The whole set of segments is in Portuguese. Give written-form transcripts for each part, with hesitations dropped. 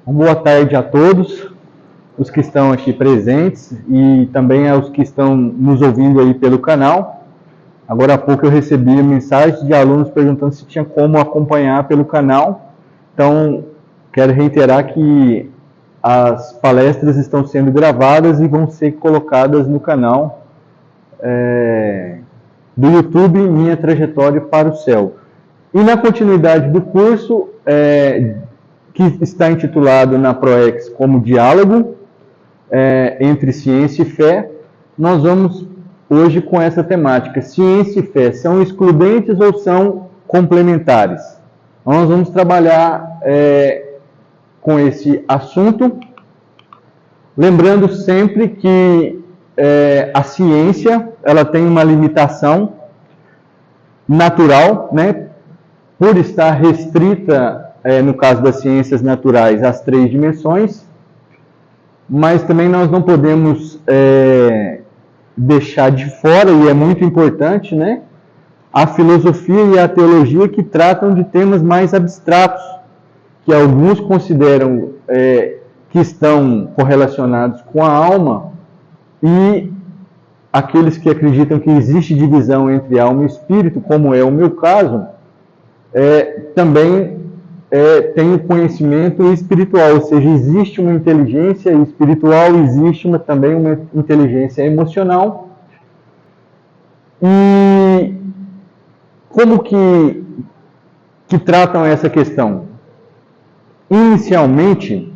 Boa tarde a todos os que estão aqui presentes e também aos que estão nos ouvindo aí pelo canal. Agora há pouco eu recebi mensagens de alunos perguntando se tinha como acompanhar pelo canal. Então, quero reiterar que as palestras estão sendo gravadas e vão ser colocadas no canal do YouTube Minha Trajetória para o Céu. E na continuidade do curso, que está intitulado na ProEx como Diálogo entre Ciência e Fé, nós vamos hoje com essa temática. Ciência e fé são excludentes ou são complementares? Nós vamos trabalhar com esse assunto, lembrando sempre que a ciência ela tem uma limitação natural, né, por estar restrita, no caso das ciências naturais, às 3 dimensões, mas também nós não podemos deixar de fora, e é muito importante, né, a filosofia e a teologia que tratam de temas mais abstratos, que alguns consideram que estão correlacionados com a alma, e aqueles que acreditam que existe divisão entre alma e espírito, como é o meu caso, também tem o conhecimento espiritual, ou seja, existe uma inteligência espiritual, existe também uma inteligência emocional. E como que tratam essa questão? Inicialmente,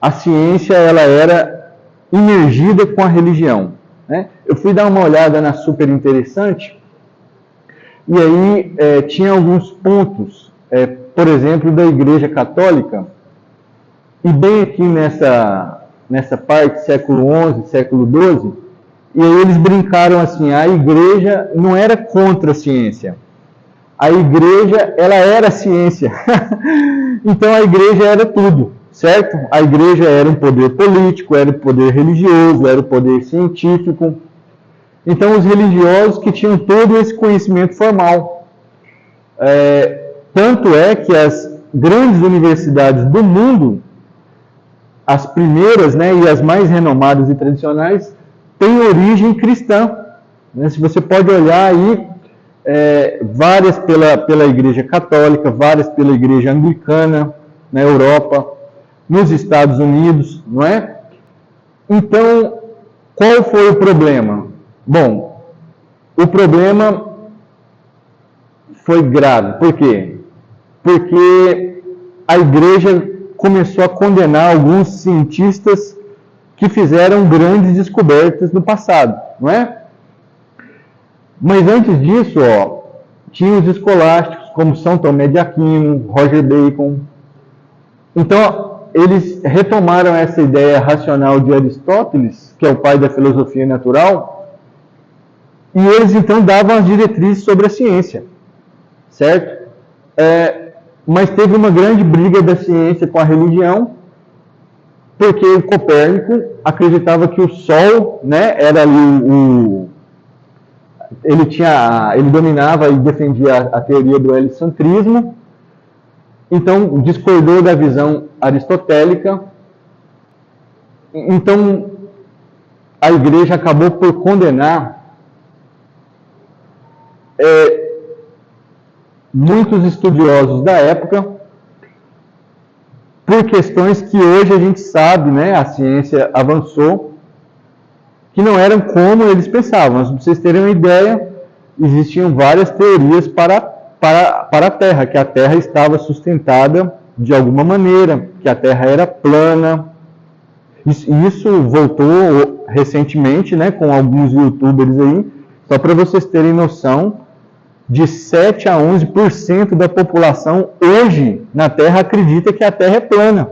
a ciência ela era imergida com a religião, né? Eu fui dar uma olhada na Super Interessante, e aí tinha alguns pontos, por exemplo, da Igreja Católica, e bem aqui nessa parte, século XI, século XII, e aí eles brincaram assim, a Igreja não era contra a ciência, a Igreja ela era a ciência, então a Igreja era tudo, certo? A Igreja era um poder político, era um poder religioso, era um poder científico. Então, os religiosos que tinham todo esse conhecimento formal. Tanto é que as grandes universidades do mundo, as primeiras, né, e as mais renomadas e tradicionais, têm origem cristã. Né? Se você pode olhar aí, várias pela Igreja Católica, várias pela Igreja Anglicana, na Europa, nos Estados Unidos, não é? Então, qual foi o problema? Bom, o problema foi grave. Por quê? Porque a Igreja começou a condenar alguns cientistas que fizeram grandes descobertas no passado, não é? Mas antes disso, tinha os escolásticos, como São Tomé de Aquino, Roger Bacon. Então, eles retomaram essa ideia racional de Aristóteles, que é o pai da filosofia natural, e eles então davam as diretrizes sobre a ciência, certo? Mas teve uma grande briga da ciência com a religião, porque o Copérnico acreditava que o Sol, né, era ali ele dominava e defendia a teoria do heliocentrismo, então discordou da visão aristotélica. Então a Igreja acabou por condenar muitos estudiosos da época por questões que hoje a gente sabe, né, a ciência avançou, que não eram como eles pensavam. Mas, para vocês terem uma ideia, existiam várias teorias para a Terra, que a Terra estava sustentada de alguma maneira, que a Terra era plana. Isso voltou recentemente, né, com alguns youtubers aí, só para vocês terem noção, de 7 a 11% da população hoje na Terra acredita que a Terra é plana.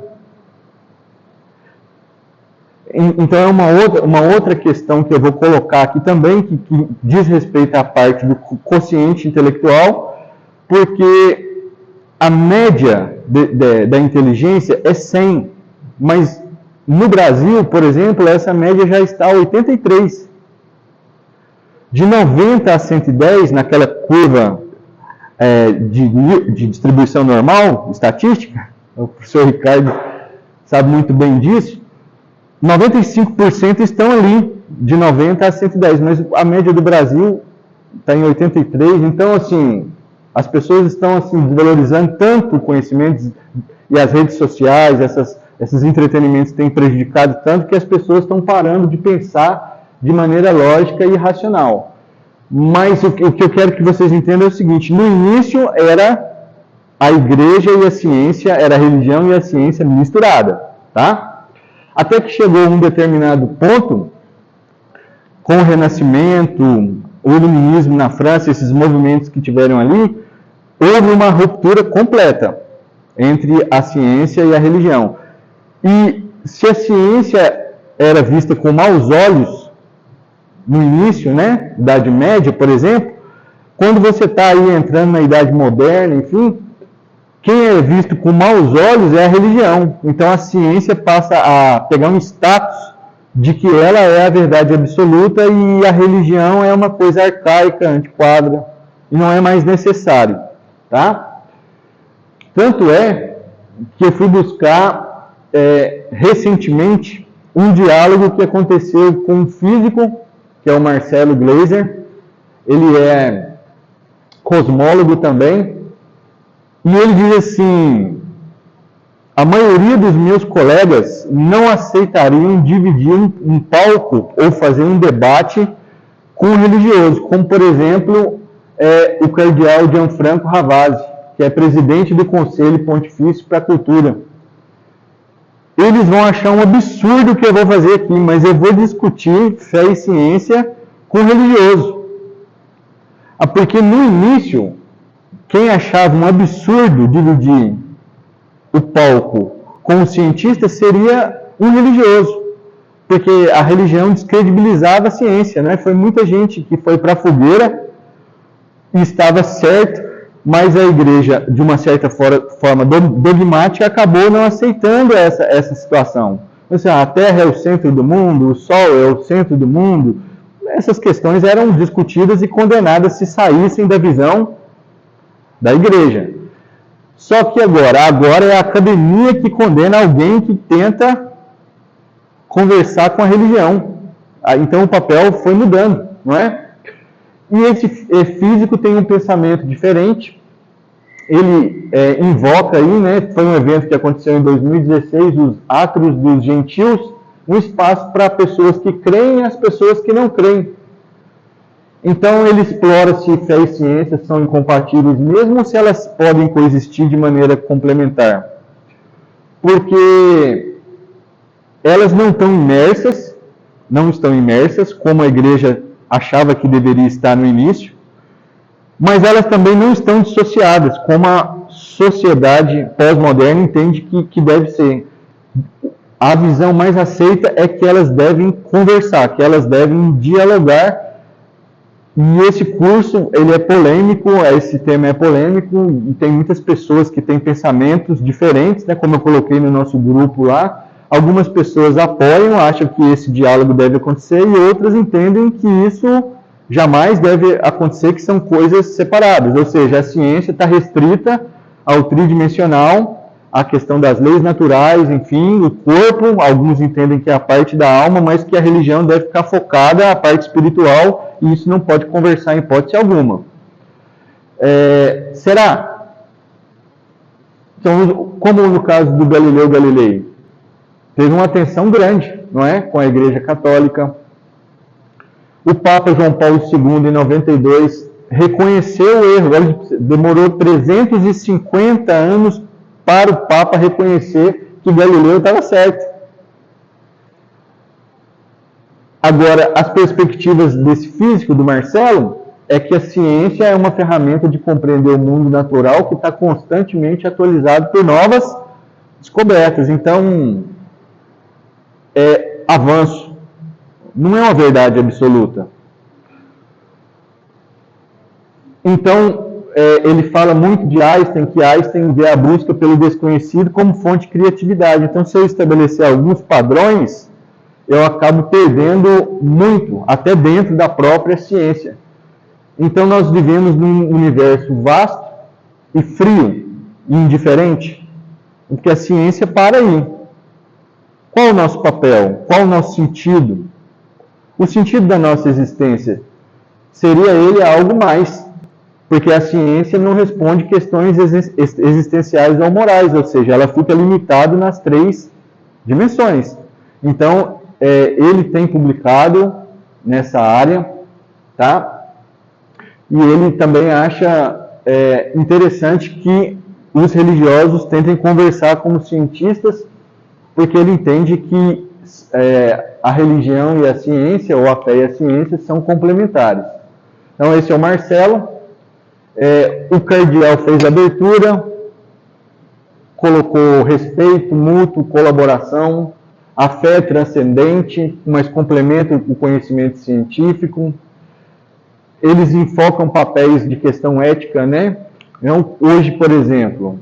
Então é uma outra questão que eu vou colocar aqui também, que diz respeito à parte do quociente intelectual, porque a média da inteligência é 100, mas no Brasil, por exemplo, essa média já está a 83. De 90 a 110, naquela curva de distribuição normal, estatística, o professor Ricardo sabe muito bem disso, 95% estão ali, de 90 a 110, mas a média do Brasil está em 83, então, assim, as pessoas estão, assim, desvalorizando tanto o conhecimento, e as redes sociais, esses entretenimentos têm prejudicado tanto que as pessoas estão parando de pensar de maneira lógica e racional. Mas o que eu quero que vocês entendam é o seguinte, no início era a igreja e a ciência, era a religião e a ciência misturada, tá? Até que chegou um determinado ponto, com o Renascimento, o Iluminismo na França, esses movimentos que tiveram ali, houve uma ruptura completa entre a ciência e a religião. E se a ciência era vista com maus olhos no início, né, Idade Média, por exemplo, quando você está aí entrando na Idade Moderna, enfim, quem é visto com maus olhos é a religião. Então a ciência passa a pegar um status de que ela é a verdade absoluta e a religião é uma coisa arcaica, antiquada, e não é mais necessário, tá? Tanto é que eu fui buscar recentemente um diálogo que aconteceu com um físico, que é o Marcelo Gleiser. Ele é cosmólogo também, e ele diz assim: a maioria dos meus colegas não aceitariam dividir um palco ou fazer um debate com um religioso, como, por exemplo, o cardeal Gianfranco Ravasi, que é presidente do Conselho Pontifício para a Cultura. Eles vão achar um absurdo o que eu vou fazer aqui, mas eu vou discutir fé e ciência com o religioso. Porque no início, quem achava um absurdo dividir o palco com o cientista seria um religioso, porque a religião descredibilizava a ciência, né? Foi muita gente que foi para a fogueira e estava certo, mas a igreja, de uma certa forma dogmática, acabou não aceitando essa situação. Assim, a Terra é o centro do mundo, o Sol é o centro do mundo. Essas questões eram discutidas e condenadas se saíssem da visão da igreja. Só que agora é a academia que condena alguém que tenta conversar com a religião. Então o papel foi mudando, não é? E esse físico tem um pensamento diferente. Ele invoca aí, né? Foi um evento que aconteceu em 2016, os Átrios dos Gentios, um espaço para pessoas que creem e as pessoas que não creem. Então ele explora se fé e ciência são incompatíveis, mesmo se elas podem coexistir de maneira complementar. Porque elas não estão imersas, como a igreja achava que deveria estar no início, mas elas também não estão dissociadas, como a sociedade pós-moderna entende que deve ser. A visão mais aceita é que elas devem conversar, que elas devem dialogar. E esse curso, ele é polêmico, esse tema é polêmico, e tem muitas pessoas que têm pensamentos diferentes, né, como eu coloquei no nosso grupo lá. Algumas pessoas apoiam, acham que esse diálogo deve acontecer, e outras entendem que isso jamais deve acontecer, que são coisas separadas. Ou seja, a ciência está restrita ao tridimensional, a questão das leis naturais, enfim, o corpo. Alguns entendem que é a parte da alma, mas que a religião deve ficar focada na parte espiritual, e isso não pode conversar em hipótese alguma. Será? Então, como no caso do Galileu Galilei, teve uma tensão grande, não é? Com a Igreja Católica. O Papa João Paulo II, em 92, reconheceu o erro. Ele demorou 350 anos para o Papa reconhecer que Galileu estava certo. Agora, as perspectivas desse físico, do Marcelo, é que a ciência é uma ferramenta de compreender o mundo natural que está constantemente atualizado por novas descobertas. Então, é avanço. Não é uma verdade absoluta. Então, ele fala muito de Einstein, que Einstein vê a busca pelo desconhecido como fonte de criatividade. Então, se eu estabelecer alguns padrões, eu acabo perdendo muito, até dentro da própria ciência. Então, nós vivemos num universo vasto e frio e indiferente. Porque a ciência para aí. Qual o nosso papel? Qual o nosso sentido? O sentido da nossa existência seria ele algo mais, porque a ciência não responde questões existenciais ou morais, ou seja, ela fica limitada nas 3 dimensões. Então, ele tem publicado nessa área, tá? E ele também acha interessante que os religiosos tentem conversar como cientistas, porque ele entende que a religião e a ciência, ou a fé e a ciência, são complementares. Então, esse é o Marcelo. O cardeal fez a abertura, colocou respeito mútuo, colaboração, a fé transcendente, mas complementa o conhecimento científico. Eles enfocam papéis de questão ética, né? Então, hoje, por exemplo,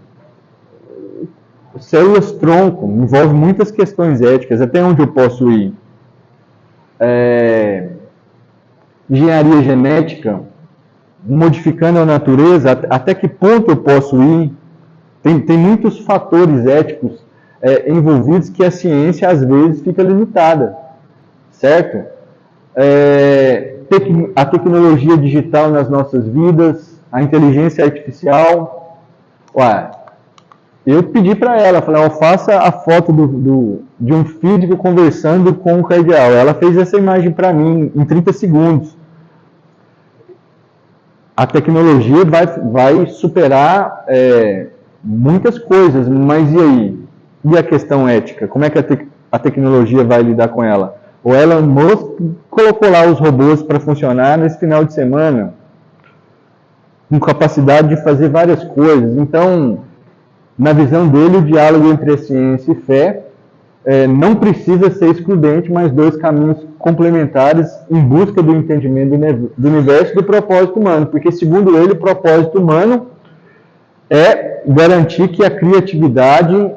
células-tronco envolve muitas questões éticas, até onde eu posso ir. Engenharia genética, modificando a natureza, até que ponto eu posso ir? Tem muitos fatores éticos envolvidos que a ciência, às vezes, fica limitada, certo? A tecnologia digital nas nossas vidas, a inteligência artificial. Eu pedi para ela, falei, faça a foto de um físico conversando com o cardeal. Ela fez essa imagem para mim em 30 segundos. A tecnologia vai superar muitas coisas, mas e aí? E a questão ética? Como é que a tecnologia vai lidar com ela? O Elon Musk colocou lá os robôs para funcionar nesse final de semana, com capacidade de fazer várias coisas. Então, na visão dele, o diálogo entre a ciência e fé não precisa ser excludente, mas 2 caminhos complementares em busca do entendimento do universo e do propósito humano. Porque, segundo ele, o propósito humano é garantir que a criatividade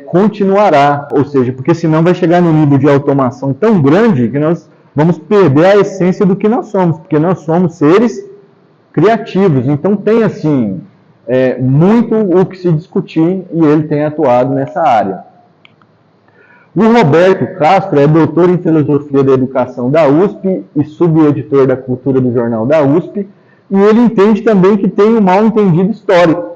continuará. Ou seja, porque senão vai chegar num nível de automação tão grande que nós vamos perder a essência do que nós somos, porque nós somos seres criativos. Então tem, assim, muito o que se discutir e ele tem atuado nessa área. O Roberto Castro é doutor em Filosofia da Educação da USP e subeditor da Cultura do Jornal da USP, e ele entende também que tem um mal entendido histórico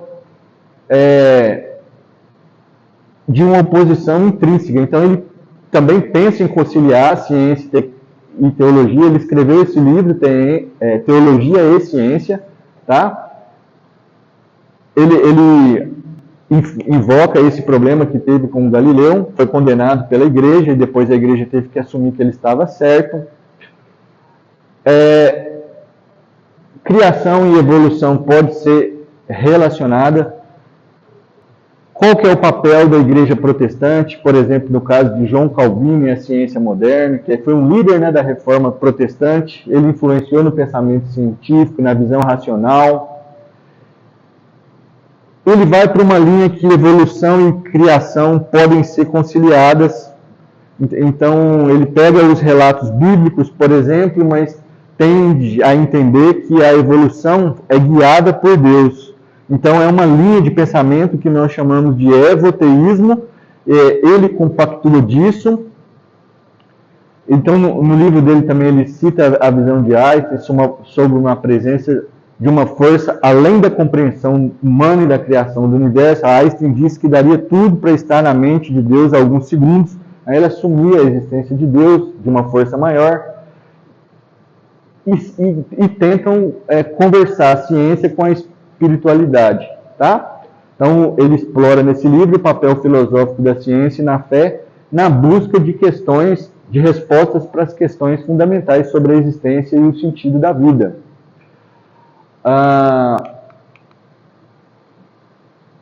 de uma oposição intrínseca. Então ele também pensa em conciliar ciência e teologia. Ele escreveu esse livro, tem Teologia e Ciência, tá? Ele invoca esse problema que teve com Galileu, foi condenado pela igreja, e depois a igreja teve que assumir que ele estava certo. Criação e evolução pode ser relacionada. Qual que é o papel da igreja protestante, por exemplo, no caso de João Calvino e a ciência moderna, que foi um líder, né, da reforma protestante, ele influenciou no pensamento científico, na visão racional. Ele vai para uma linha que evolução e criação podem ser conciliadas. Então, ele pega os relatos bíblicos, por exemplo, mas tende a entender que a evolução é guiada por Deus. Então, é uma linha de pensamento que nós chamamos de evoteísmo. Ele compactua disso. Então, no livro dele também ele cita a visão de Einstein sobre uma presença de uma força além da compreensão humana e da criação do universo. A Einstein disse que daria tudo para estar na mente de Deus alguns segundos. Aí ele assumia a existência de Deus, de uma força maior, e tentam conversar a ciência com a espiritualidade, tá? Então ele explora nesse livro o papel filosófico da ciência e na fé, na busca de questões, de respostas para as questões fundamentais sobre a existência e o sentido da vida.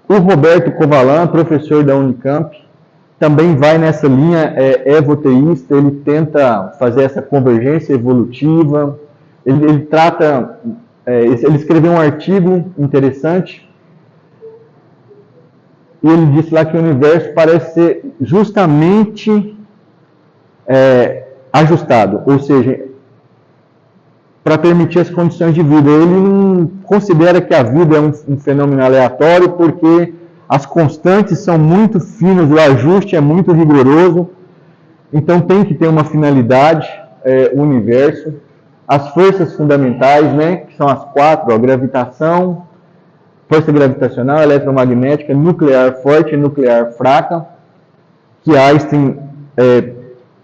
O Roberto Covalan, professor da Unicamp, também vai nessa linha evoteísta. Ele tenta fazer essa convergência evolutiva. Ele trata, ele escreveu um artigo interessante e ele disse lá que o universo parece ser justamente ajustado, ou seja, para permitir as condições de vida. Ele não considera que a vida é um fenômeno aleatório, porque as constantes são muito finas, o ajuste é muito rigoroso, então tem que ter uma finalidade, o universo. As forças fundamentais, né, que são as 4, a gravitação, força gravitacional, eletromagnética, nuclear forte e nuclear fraca, que Einstein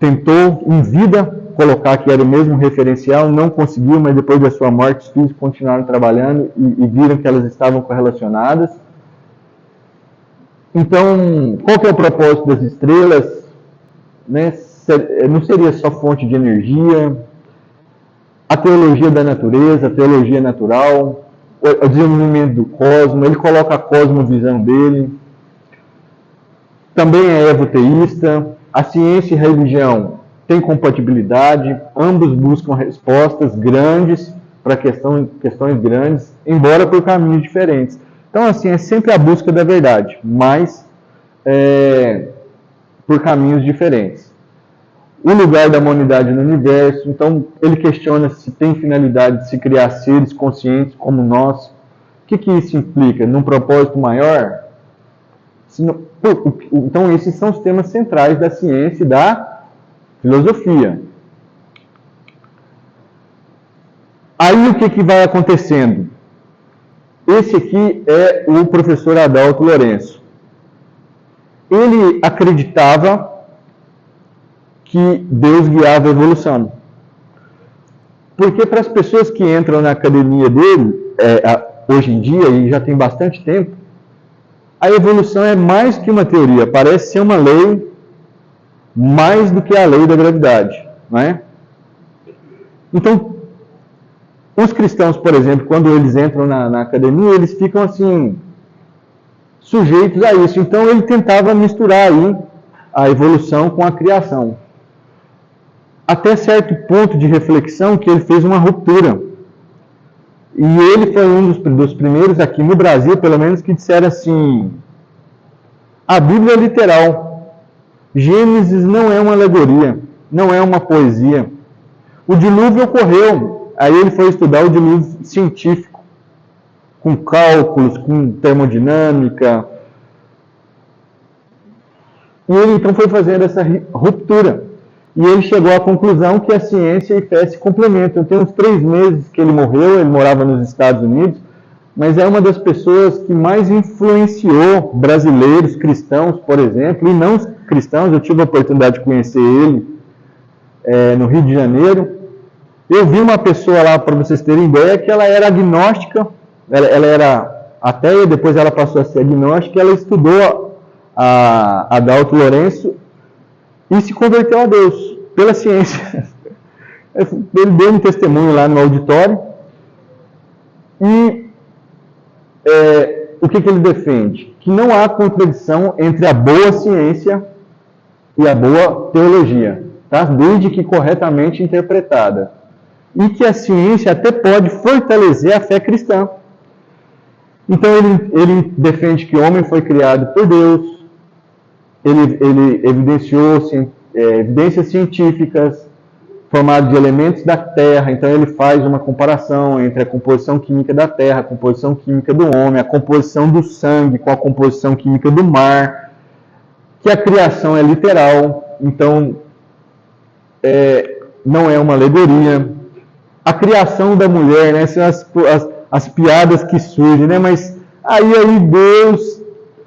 tentou em vida colocar que era o mesmo referencial, não conseguiu, mas depois da sua morte os físicos continuaram trabalhando e viram que elas estavam correlacionadas. Então, qual que é o propósito das estrelas? Né? Não seria só fonte de energia, a teologia da natureza, a teologia natural, o desenvolvimento do cosmos, ele coloca a cosmovisão dele, também é evoteísta, a ciência e a religião têm compatibilidade, ambos buscam respostas grandes para questões grandes, embora por caminhos diferentes. Então, assim, é sempre a busca da verdade, mas por caminhos diferentes. O lugar da humanidade no universo, então ele questiona se tem finalidade de se criar seres conscientes como nós. O que isso implica? Num propósito maior? Então esses são os temas centrais da ciência e da filosofia. Aí o que vai acontecendo? Esse aqui é o professor Adalto Lourenço. Ele acreditava que Deus guiava a evolução. Porque para as pessoas que entram na academia dele, hoje em dia, e já tem bastante tempo, a evolução é mais que uma teoria, parece ser uma lei mais do que a lei da gravidade, não é? Então, os cristãos, por exemplo, quando eles entram na academia, eles ficam assim, sujeitos a isso. Então, ele tentava misturar aí a evolução com a criação. Até certo ponto de reflexão que ele fez uma ruptura. E ele foi um dos primeiros aqui no Brasil, pelo menos, que disseram assim, a Bíblia é literal. Gênesis não é uma alegoria, não é uma poesia. O dilúvio ocorreu, aí ele foi estudar o dilúvio científico, com cálculos, com termodinâmica. E ele então foi fazendo essa ruptura. E ele chegou à conclusão que a ciência e a fé se complementam. Tem uns 3 meses que ele morreu, ele morava nos Estados Unidos, mas é uma das pessoas que mais influenciou brasileiros, cristãos, por exemplo, e não cristãos. Eu tive a oportunidade de conhecer ele no Rio de Janeiro. Eu vi uma pessoa lá, para vocês terem ideia, que ela era agnóstica, ela era ateia, depois ela passou a ser agnóstica, ela estudou a Adalto Lourenço e se converteu a Deus, pela ciência. Ele deu um testemunho lá no auditório. E o que ele defende? Que não há contradição entre a boa ciência e a boa teologia, tá? Desde que corretamente interpretada. E que a ciência até pode fortalecer a fé cristã. Então ele defende que o homem foi criado por Deus. Ele evidenciou evidências científicas formadas de elementos da Terra. Então ele faz uma comparação entre a composição química da Terra, a composição química do homem, a composição do sangue com a composição química do mar, que a criação é literal, então não é uma alegoria. A criação da mulher, né, são as piadas que surgem, né, mas aí Deus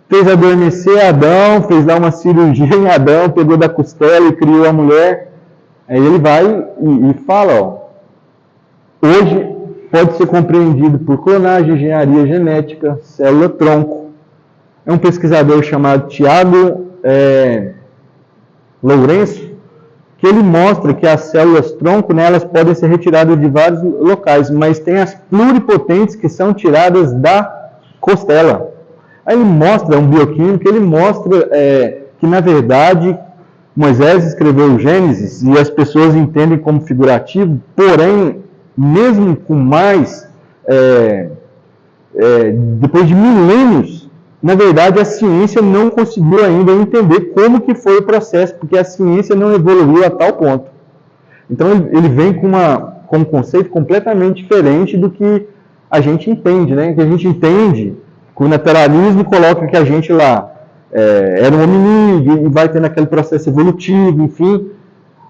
fez adormecer Adão, fez lá uma cirurgia em Adão, pegou da costela e criou a mulher. Aí ele vai e fala, hoje pode ser compreendido por clonagem, engenharia genética, célula-tronco. É um pesquisador chamado Tiago Lourenço, que ele mostra que as células-tronco, né, elas podem ser retiradas de vários locais, mas tem as pluripotentes que são tiradas da costela. Aí ele mostra, um bioquímico, ele mostra que, na verdade, Moisés escreveu o Gênesis e as pessoas entendem como figurativo, porém, mesmo com mais, depois de milênios, na verdade, a ciência não conseguiu ainda entender como que foi o processo, porque a ciência não evoluiu a tal ponto. Então, ele vem com um conceito completamente diferente do que a gente entende, né? Que a gente entende O naturalismo coloca que a gente lá era um hominídeo e vai tendo aquele processo evolutivo, enfim,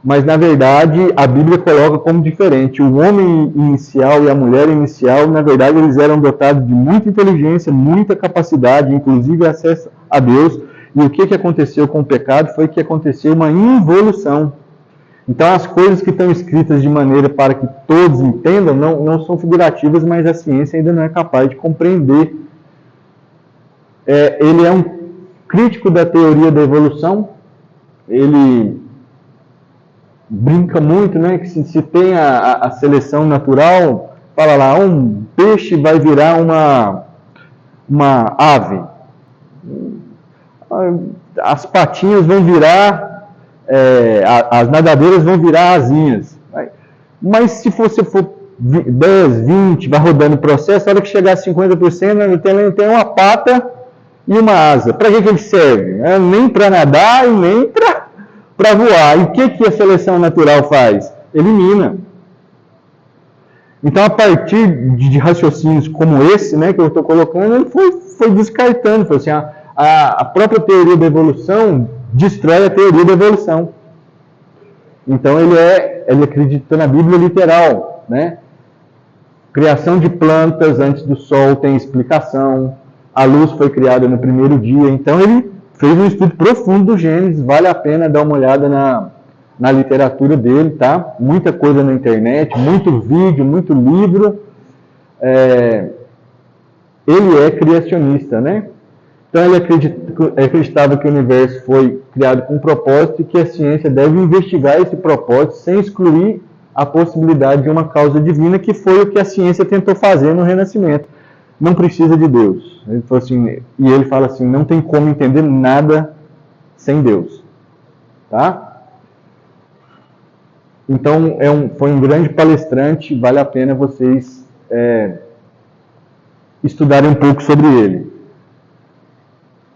mas na verdade a Bíblia coloca como diferente. O homem inicial e a mulher inicial, na verdade, eles eram dotados de muita inteligência, muita capacidade, inclusive acesso a Deus. E o que aconteceu com o pecado foi que aconteceu uma involução. Então as coisas que estão escritas de maneira para que todos entendam não são figurativas, mas a ciência ainda não é capaz de compreender. Ele é um crítico da teoria da evolução, ele brinca muito, né, que se tem a seleção natural, fala lá, um peixe vai virar uma ave, as patinhas vão virar, as nadadeiras vão virar asinhas, mas se você for 10, 20, vai rodando o processo, a hora que chegar a 50%, ele tem uma pata e uma asa. Para que ele serve? Nem para nadar e nem para voar. E o que a seleção natural faz? Elimina. Então, a partir de raciocínios como esse, né, que eu estou colocando, ele foi descartando. Foi assim, a própria teoria da evolução destrói a teoria da evolução. Então, ele acredita na Bíblia literal, né? Criação de plantas antes do sol tem explicação. A luz foi criada no primeiro dia. Então, ele fez um estudo profundo do Gênesis. Vale a pena dar uma olhada na literatura dele, tá? Muita coisa na internet, muito vídeo, muito livro. Ele é criacionista, né? Então, ele acreditava que o universo foi criado com um propósito e que a ciência deve investigar esse propósito sem excluir a possibilidade de uma causa divina, que foi o que a ciência tentou fazer no Renascimento. Não precisa de Deus. Ele falou assim, e ele fala assim, não tem como entender nada sem Deus. Tá? Então, foi um grande palestrante, vale a pena vocês estudarem um pouco sobre ele.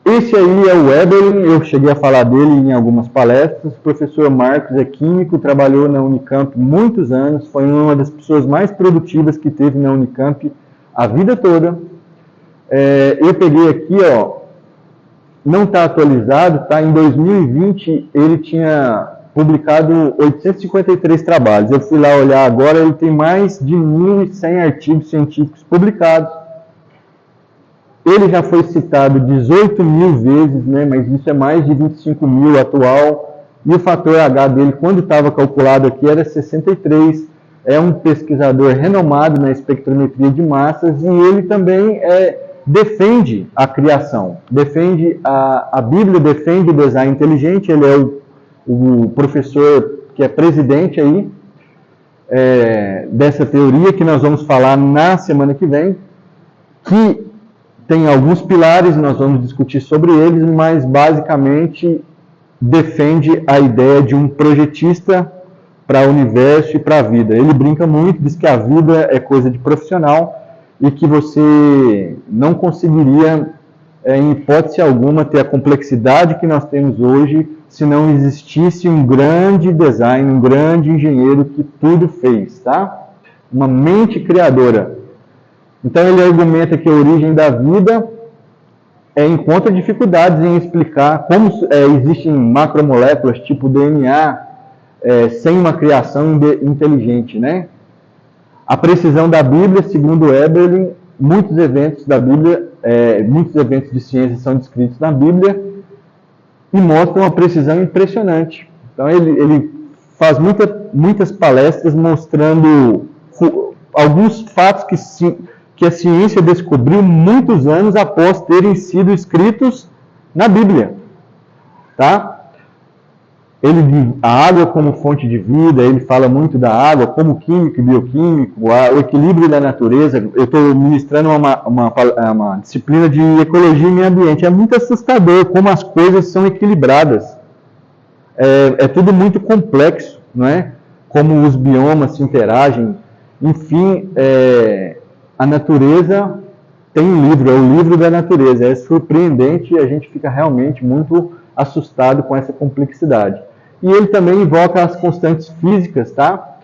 Esse aí é o Eberlin, eu cheguei a falar dele em algumas palestras. O professor Marcos é químico, trabalhou na Unicamp muitos anos, foi uma das pessoas mais produtivas que teve na Unicamp a vida toda. Eu peguei aqui, ó, não está atualizado, tá? Em 2020 ele tinha publicado 853 trabalhos. Eu fui lá olhar agora, ele tem mais de 1.100 artigos científicos publicados. Ele já foi citado 18 mil vezes, né? Mas isso é mais de 25 mil atual. E o fator H dele, quando estava calculado aqui, era 63. É um pesquisador renomado na espectrometria de massas e ele também defende a criação, defende a Bíblia, defende o design inteligente. Ele é o professor que é presidente aí dessa teoria que nós vamos falar na semana que vem, que tem alguns pilares, nós vamos discutir sobre eles, mas basicamente defende a ideia de um projetista para o universo e para a vida. Ele brinca muito, diz que a vida é coisa de profissional e que você não conseguiria, em hipótese alguma, ter a complexidade que nós temos hoje se não existisse um grande design, um grande engenheiro que tudo fez, tá? Uma mente criadora. Então ele argumenta que a origem da vida encontra dificuldades em explicar como existem macromoléculas tipo DNA sem uma criação inteligente, né? A precisão da Bíblia, segundo Eberlin, muitos eventos da Bíblia, muitos eventos de ciência são descritos na Bíblia e mostram uma precisão impressionante. Então ele faz muitas palestras mostrando alguns fatos que a ciência descobriu muitos anos após terem sido escritos na Bíblia. Tá? Ele diz a água como fonte de vida, ele fala muito da água como químico e bioquímico, o equilíbrio da natureza. Eu estou ministrando uma disciplina de ecologia e meio ambiente. É muito assustador como as coisas são equilibradas. É tudo muito complexo, não é? Como os biomas se interagem. Enfim, a natureza tem um livro, é o livro da natureza. É surpreendente e a gente fica realmente muito assustado com essa complexidade. E ele também invoca as constantes físicas, tá?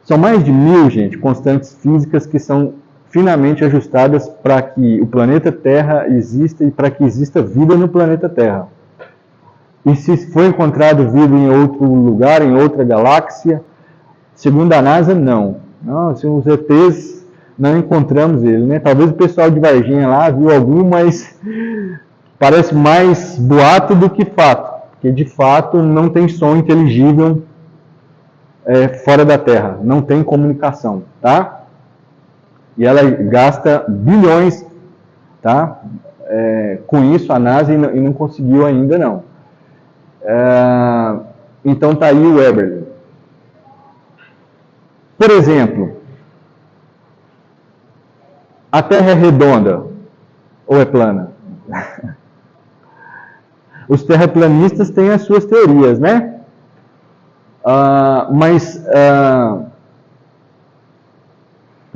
São mais de 1000, gente, constantes físicas que são finamente ajustadas para que o planeta Terra exista e para que exista vida no planeta Terra. E se foi encontrado vida em outro lugar, em outra galáxia, segundo a NASA, não. Não, se os ETs não encontramos ele, né? Talvez o pessoal de Varginha lá viu algum, mas parece mais boato do que fato, porque de fato não tem som inteligível fora da Terra, não tem comunicação, tá? E ela gasta bilhões, tá? Com isso a NASA e não conseguiu ainda não. Então tá aí o Eberle. Por exemplo, a Terra é redonda ou é plana? Os terraplanistas têm as suas teorias, né? Mas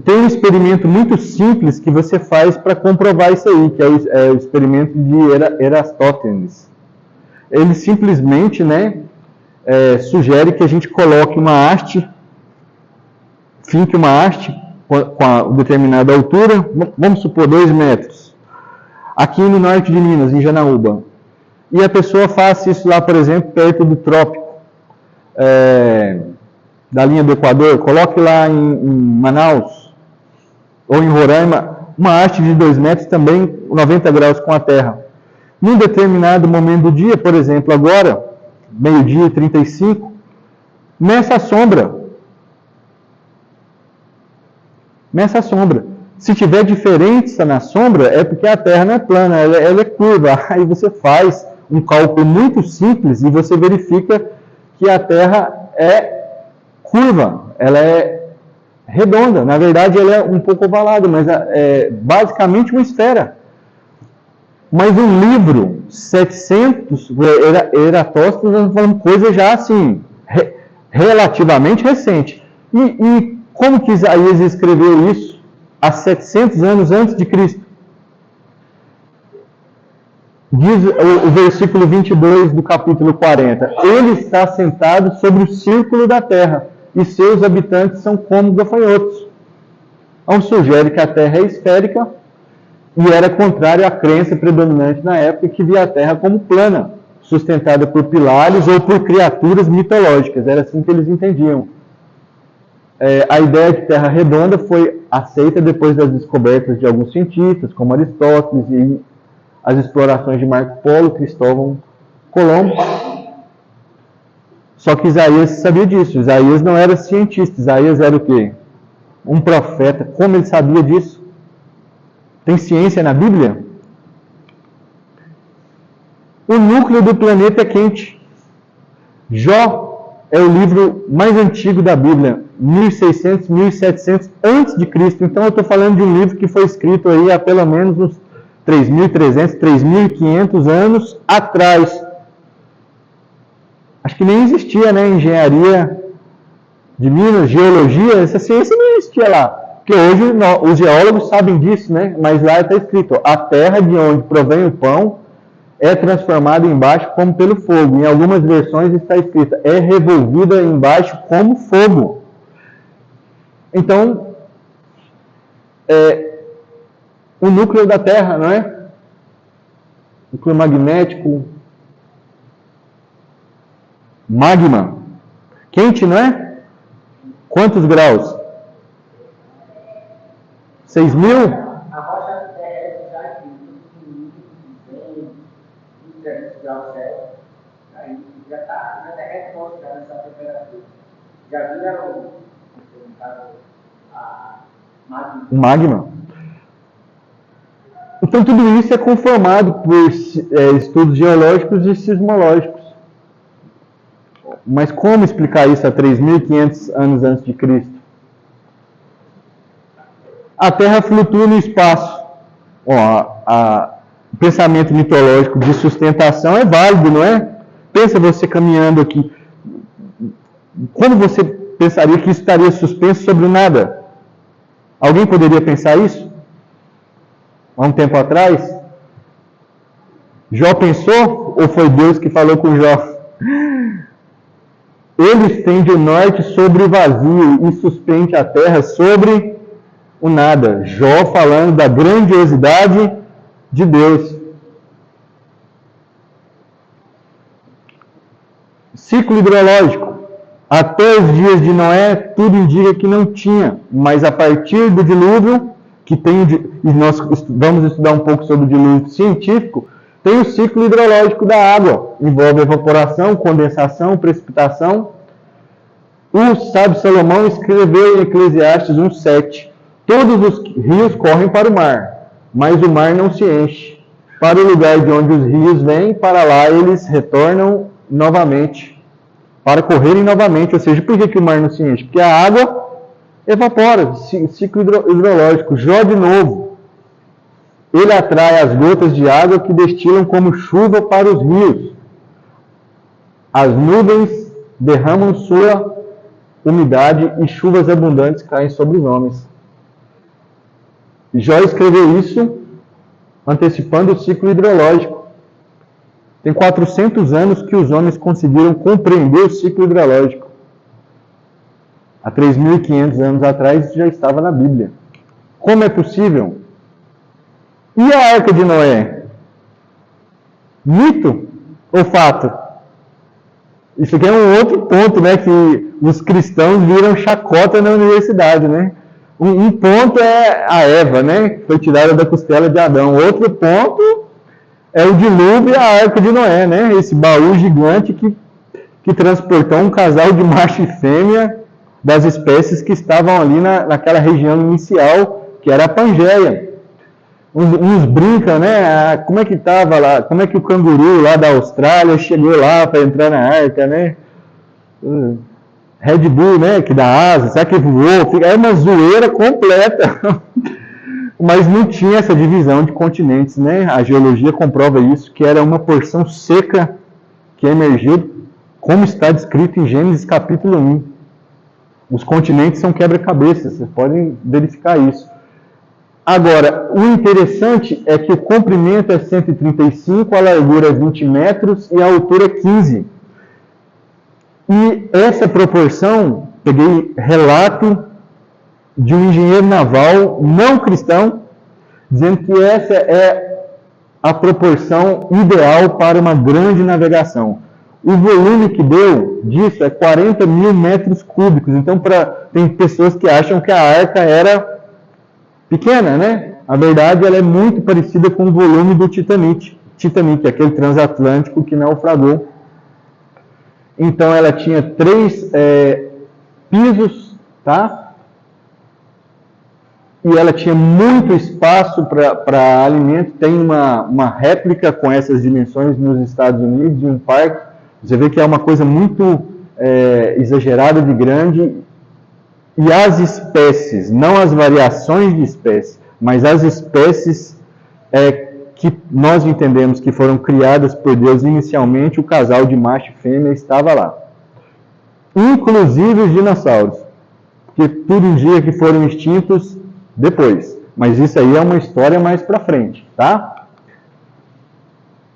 tem um experimento muito simples que você faz para comprovar isso aí, que é o experimento de Eratóstenes. Ele simplesmente, né, sugere que a gente coloque uma haste, finque uma haste com a determinada altura, vamos supor 2 metros, aqui no norte de Minas, em Janaúba. E a pessoa faz isso lá, por exemplo, perto do trópico, da linha do Equador, coloque lá em Manaus, ou em Roraima, uma haste de 2 metros também, 90 graus com a Terra. Num determinado momento do dia, por exemplo, agora, meio-dia e 35, nessa sombra. Se tiver diferença na sombra, é porque a Terra não é plana, ela é curva. Aí você faz um cálculo muito simples e você verifica que a Terra é curva, ela é redonda. Na verdade, ela é um pouco ovalada, mas é basicamente uma esfera. Mas um livro, 700, Eratóstenes, nós estamos falando coisa já assim, relativamente recente. E como que Isaías escreveu isso há 700 anos antes de Cristo? Diz o versículo 22 do capítulo 40. Ele está sentado sobre o círculo da terra, e seus habitantes são como gafanhotos. Então sugere que a terra é esférica, e era contrário à crença predominante na época que via a Terra como plana, sustentada por pilares ou por criaturas mitológicas. Era assim que eles entendiam. A ideia de Terra redonda foi aceita depois das descobertas de alguns cientistas, como Aristóteles, e as explorações de Marco Polo, Cristóvão Colombo. Só que Isaías sabia disso. Isaías não era cientista. Isaías era o quê? Um profeta. Como ele sabia disso? Tem ciência na Bíblia? O núcleo do planeta é quente. Jó é o livro mais antigo da Bíblia, 1600, 1700 antes de Cristo. Então eu estou falando de um livro que foi escrito aí há pelo menos uns 3.300, 3.500 anos atrás. Acho que nem existia, né? Engenharia de Minas, geologia, essa ciência não existia lá. Porque hoje os geólogos sabem disso, né? Mas lá está escrito: a terra de onde provém o pão é transformada embaixo como pelo fogo. Em algumas versões está escrito: é revolvida embaixo como fogo. Então, o núcleo da Terra, não é? Núcleo magnético, magma, quente, não é? Quantos graus? 6.000? A rocha já aqui, 1.300 graus Celsius, aí já está resposta nessa temperatura. Já viram o magma? Então tudo isso é conformado por estudos geológicos e sismológicos. Mas como explicar isso há 3.500 anos antes de Cristo? A Terra flutua no espaço. O pensamento mitológico de sustentação é válido, não é? Pensa você caminhando aqui. Como você pensaria que isso estaria suspenso sobre o nada? Alguém poderia pensar isso? Há um tempo atrás? Jó pensou? Ou foi Deus que falou com Jó? Ele estende o norte sobre o vazio e suspende a terra sobre o nada. Jó falando da grandiosidade de Deus. Ciclo hidrológico. Até os dias de Noé, tudo indica que não tinha, mas a partir do dilúvio, e nós vamos estudar um pouco sobre o dilúvio científico, tem o ciclo hidrológico da água. Envolve evaporação, condensação, precipitação. O sábio Salomão escreveu em Eclesiastes 1:7: todos os rios correm para o mar, mas o mar não se enche. Para o lugar de onde os rios vêm, para lá eles retornam novamente, para correrem novamente. Ou seja, por que o mar não se enche? Porque a água evapora, ciclo hidrológico. Jó de novo, ele atrai as gotas de água que destilam como chuva para os rios. As nuvens derramam sua umidade e chuvas abundantes caem sobre os homens. Jó escreveu isso antecipando o ciclo hidrológico. Tem 400 anos que os homens conseguiram compreender o ciclo hidrológico. Há 3.500 anos atrás isso já estava na Bíblia. Como é possível? E a Arca de Noé? Mito ou fato? Isso aqui é um outro ponto, né, que os cristãos viram chacota na universidade, né? Um ponto é a Eva, né, que foi tirada da costela de Adão. Outro ponto é o dilúvio e a Arca de Noé, né? Esse baú gigante que transportou um casal de macho e fêmea das espécies que estavam ali naquela região inicial, que era a Pangeia. Uns brincam, né? Como é que estava lá? Como é que o canguru lá da Austrália chegou lá para entrar na arca, né? Red Bull, né? Que dá asa, será que voou? É uma zoeira completa. Mas não tinha essa divisão de continentes, né? A geologia comprova isso, que era uma porção seca que emergiu, como está descrito em Gênesis capítulo 1. Os continentes são quebra-cabeças, vocês podem verificar isso. Agora, o interessante é que o comprimento é 135, a largura é 20 metros e a altura é 15. E essa proporção, peguei relato de um engenheiro naval não cristão, dizendo que essa é a proporção ideal para uma grande navegação. O volume que deu disso é 40 mil metros cúbicos. Então, tem pessoas que acham que a arca era pequena, né? A verdade, ela é muito parecida com o volume do Titanic, aquele transatlântico que naufragou. Então, ela tinha 3 pisos, tá? E ela tinha muito espaço para alimento. Tem uma réplica com essas dimensões nos Estados Unidos, de um parque. Você vê que é uma coisa muito exagerada de grande. E as espécies, não as variações de espécies, mas as espécies que nós entendemos que foram criadas por Deus inicialmente, o casal de macho e fêmea estava lá. Inclusive os dinossauros, que tudo indica que foram extintos depois. Mas isso aí é uma história mais para frente, tá?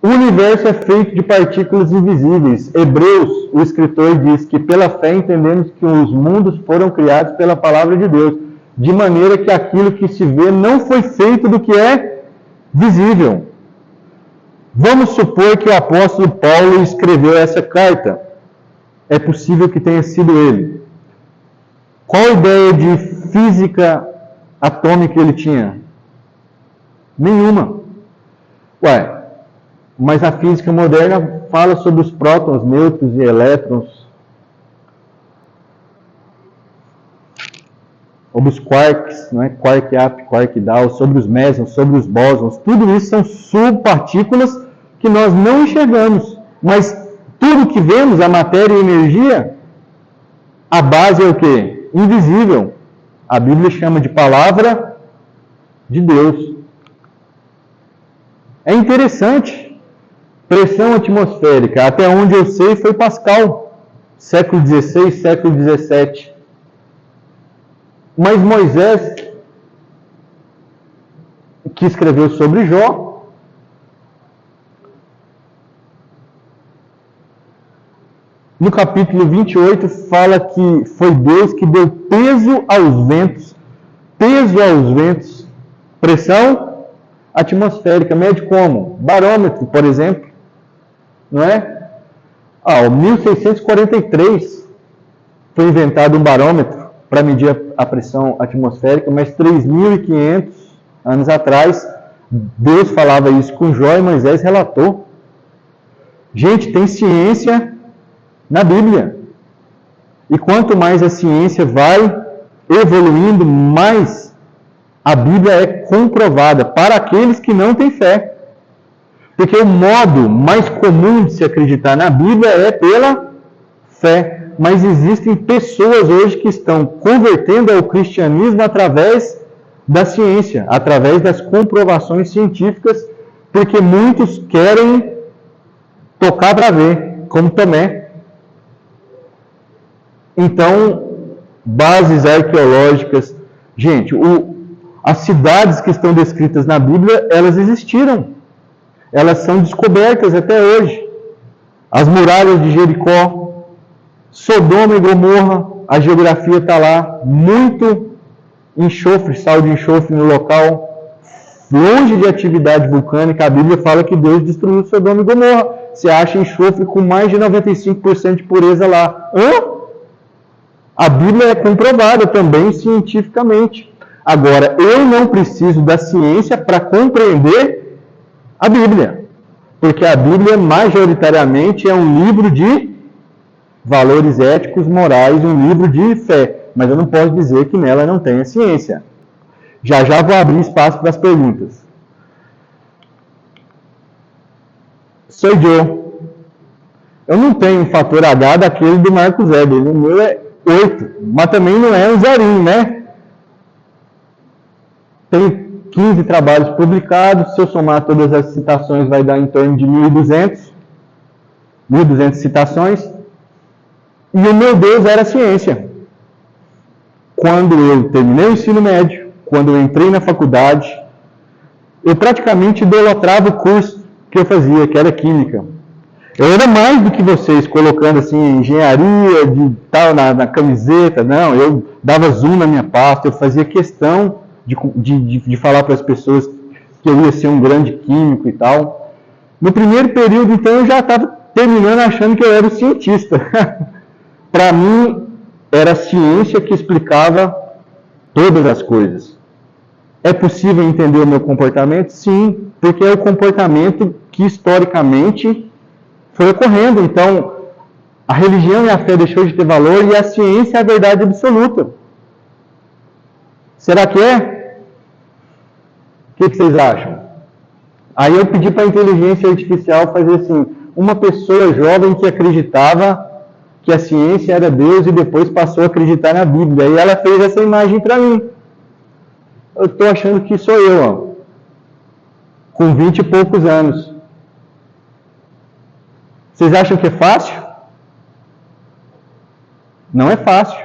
O universo é feito de partículas invisíveis. Hebreus, o escritor diz que pela fé entendemos que os mundos foram criados pela palavra de Deus, de maneira que aquilo que se vê não foi feito do que é visível. Vamos supor que o apóstolo Paulo escreveu essa carta. É possível que tenha sido ele. Qual ideia de física atômica ele tinha? Nenhuma. Mas a física moderna fala sobre os prótons, nêutrons e elétrons, sobre os quarks, não é? Quark up, quark down, sobre os mesons, sobre os bósons. Tudo isso são subpartículas que nós não enxergamos. Mas tudo que vemos, a matéria e a energia, a base é o quê? Invisível. A Bíblia chama de palavra de Deus. É interessante. Pressão atmosférica, até onde eu sei, foi Pascal, século XVI, século XVII. Mas Moisés, que escreveu sobre Jó, no capítulo 28, fala que foi Deus que deu peso aos ventos, peso aos ventos, pressão atmosférica, mede como? Barômetro, por exemplo, não é? Em 1643 foi inventado um barômetro para medir a pressão atmosférica, mas 3.500 anos atrás, Deus falava isso com Jó e Moisés relatou. Gente, tem ciência na Bíblia. E quanto mais a ciência vai evoluindo, mais a Bíblia é comprovada para aqueles que não têm fé. Porque o modo mais comum de se acreditar na Bíblia é pela fé. Mas existem pessoas hoje que estão convertendo ao cristianismo através da ciência, através das comprovações científicas, porque muitos querem tocar para ver, como Tomé. Então, bases arqueológicas. Gente, as cidades que estão descritas na Bíblia, elas existiram. Elas são descobertas até hoje. As muralhas de Jericó, Sodoma e Gomorra, a geografia está lá, muito enxofre, sal de enxofre no local, longe de atividade vulcânica. A Bíblia fala que Deus destruiu Sodoma e Gomorra. Você acha enxofre com mais de 95% de pureza lá. A Bíblia é comprovada também cientificamente. Agora, eu não preciso da ciência para compreender a Bíblia, porque a Bíblia majoritariamente é um livro de valores éticos, morais, um livro de fé, mas eu não posso dizer que nela não tenha ciência. Já vou abrir espaço para as perguntas. Sou eu. Eu não tenho um fator H daquele do Marcos Weber, o meu é 8, mas também não é um zerinho, né? Tem 15 trabalhos publicados, se eu somar todas as citações vai dar em torno de 1.200 citações. E o meu Deus era a ciência. Quando eu terminei o ensino médio, quando eu entrei na faculdade, eu praticamente idolatrava o curso que eu fazia, que era química. Eu era mais do que vocês, colocando assim, engenharia, de tal, na camiseta. Não, eu dava zoom na minha pasta, eu fazia questão de falar para as pessoas que eu ia ser um grande químico e tal. No primeiro período, então, eu já estava terminando achando que eu era o cientista. Para mim, era a ciência que explicava todas as coisas. É possível entender o meu comportamento? Sim, porque é o comportamento que historicamente foi ocorrendo. Então, a religião e a fé deixou de ter valor e a ciência é a verdade absoluta. Será que é? O que vocês acham? Aí eu pedi para a inteligência artificial fazer assim, uma pessoa jovem que acreditava que a ciência era Deus e depois passou a acreditar na Bíblia. E ela fez essa imagem para mim. Eu estou achando que sou eu, com 20 e poucos anos. Vocês acham que é fácil? Não é fácil.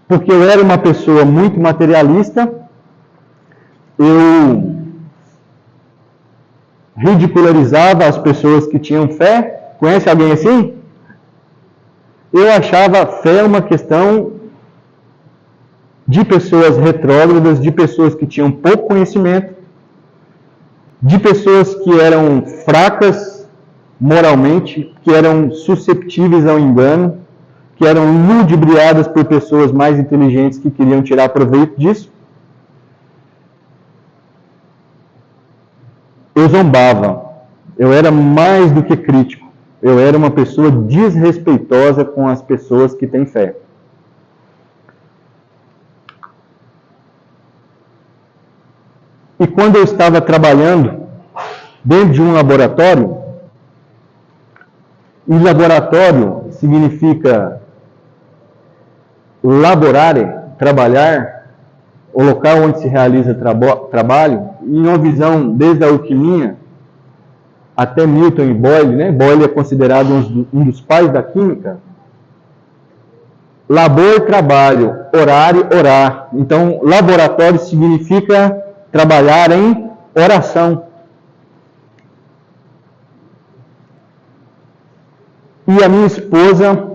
Porque eu era uma pessoa muito materialista, eu ridicularizava as pessoas que tinham fé. Conhece alguém assim? Eu achava fé uma questão de pessoas retrógradas, de pessoas que tinham pouco conhecimento, de pessoas que eram fracas moralmente, que eram susceptíveis ao engano, que eram ludibriadas por pessoas mais inteligentes que queriam tirar proveito disso. Eu zombava. Eu era mais do que crítico. Eu era uma pessoa desrespeitosa com as pessoas que têm fé. E quando eu estava trabalhando dentro de um laboratório, e laboratório significa laborare, trabalhar, o local onde se realiza trabalho, e uma visão desde a alquimia até Newton e Boyle, né? Boyle é considerado um dos pais da química. Labor, trabalho, horário, orar. Então, laboratório significa trabalhar em oração. E a minha esposa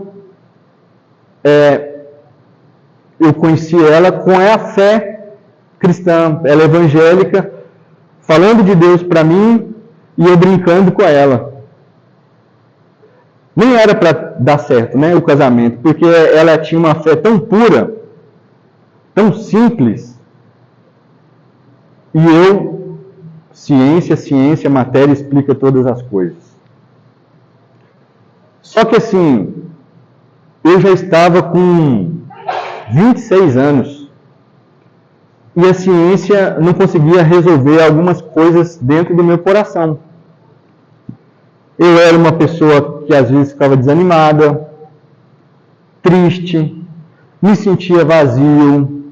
eu conheci ela com a fé cristã, ela é evangélica, falando de Deus para mim e eu brincando com ela. Nem era para dar certo, né, o casamento, porque ela tinha uma fé tão pura, tão simples, e eu, ciência, matéria explica todas as coisas. Só que assim, eu já estava com 26 anos, e a ciência não conseguia resolver algumas coisas dentro do meu coração. Eu era uma pessoa que às vezes ficava desanimada, triste, me sentia vazio,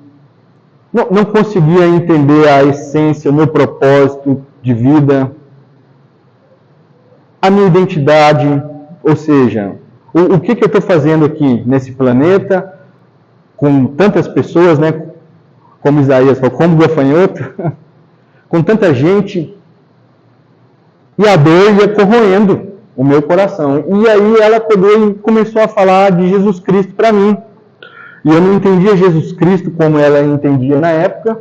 não conseguia entender a essência, o meu propósito de vida, a minha identidade, ou seja, o que eu estou fazendo aqui nesse planeta, com tantas pessoas, né, como Isaías falou, como gafanhoto, com tanta gente, e a dor ia corroendo o meu coração. E aí ela pegou e começou a falar de Jesus Cristo para mim. E eu não entendia Jesus Cristo como ela entendia na época.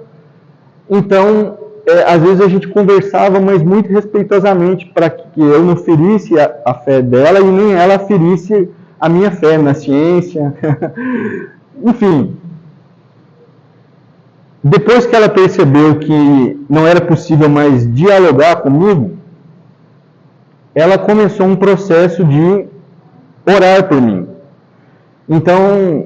Então, às vezes a gente conversava, mas muito respeitosamente, para que eu não ferisse a fé dela e nem ela ferisse a minha fé na ciência. Enfim. Depois que ela percebeu que não era possível mais dialogar comigo, ela começou um processo de orar por mim. Então,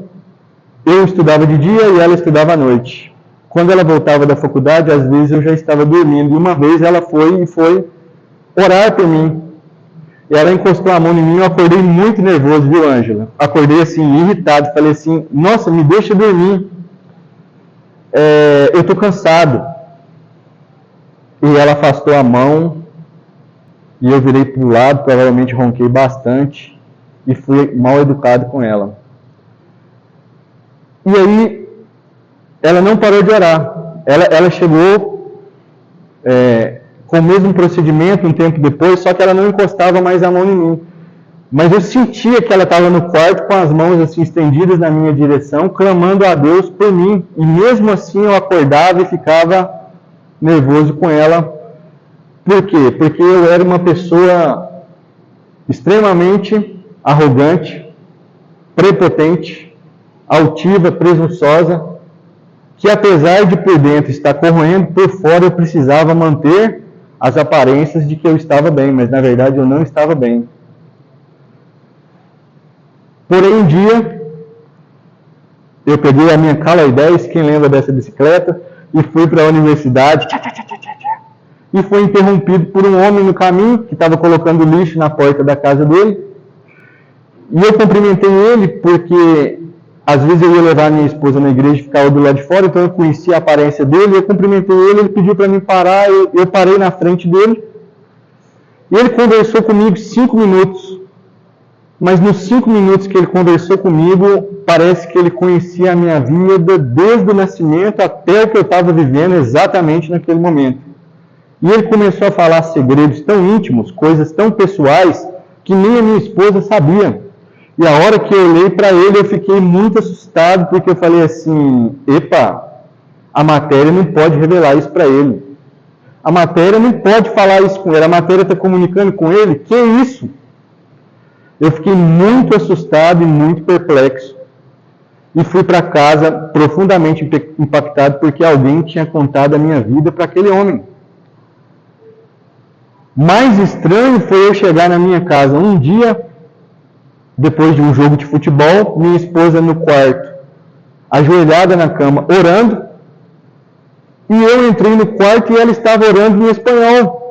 eu estudava de dia e ela estudava à noite. Quando ela voltava da faculdade, às vezes eu já estava dormindo. E uma vez ela foi orar por mim. E ela encostou a mão em mim e eu acordei muito nervoso, viu, Ângela? Acordei assim, irritado. Falei assim, nossa, me deixa dormir. Eu estou cansado. E ela afastou a mão. E eu virei para o lado, provavelmente ronquei bastante e fui mal educado com ela. E aí, ela não parou de orar. Ela chegou com o mesmo procedimento um tempo depois, só que ela não encostava mais a mão em mim. Mas eu sentia que ela estava no quarto com as mãos assim estendidas na minha direção, clamando a Deus por mim. E mesmo assim eu acordava e ficava nervoso com ela. Por quê? Porque eu era uma pessoa extremamente arrogante, prepotente, altiva, presunçosa, que apesar de por dentro estar corroendo, por fora eu precisava manter as aparências de que eu estava bem, mas na verdade eu não estava bem. Porém, um dia, eu peguei a minha Caloi 10, quem lembra dessa bicicleta, e fui para a universidade, e foi interrompido por um homem no caminho, que estava colocando lixo na porta da casa dele. E eu cumprimentei ele, porque às vezes eu ia levar minha esposa na igreja e ficava do lado de fora, então eu conhecia a aparência dele, eu cumprimentei ele pediu para mim parar, eu parei na frente dele. E ele conversou comigo 5 minutos. Mas nos 5 minutos que ele conversou comigo, parece que ele conhecia a minha vida desde o nascimento até o que eu estava vivendo exatamente naquele momento. E ele começou a falar segredos tão íntimos, coisas tão pessoais, que nem a minha esposa sabia. E a hora que eu olhei para ele, eu fiquei muito assustado, porque eu falei assim, epa, a matéria não pode revelar isso para ele. A matéria não pode falar isso com ele, a matéria está comunicando com ele, que é isso? Eu fiquei muito assustado e muito perplexo. E fui para casa profundamente impactado, porque alguém tinha contado a minha vida para aquele homem. Mais estranho foi eu chegar na minha casa um dia, depois de um jogo de futebol, minha esposa no quarto, ajoelhada na cama, orando, e eu entrei no quarto e ela estava orando em espanhol.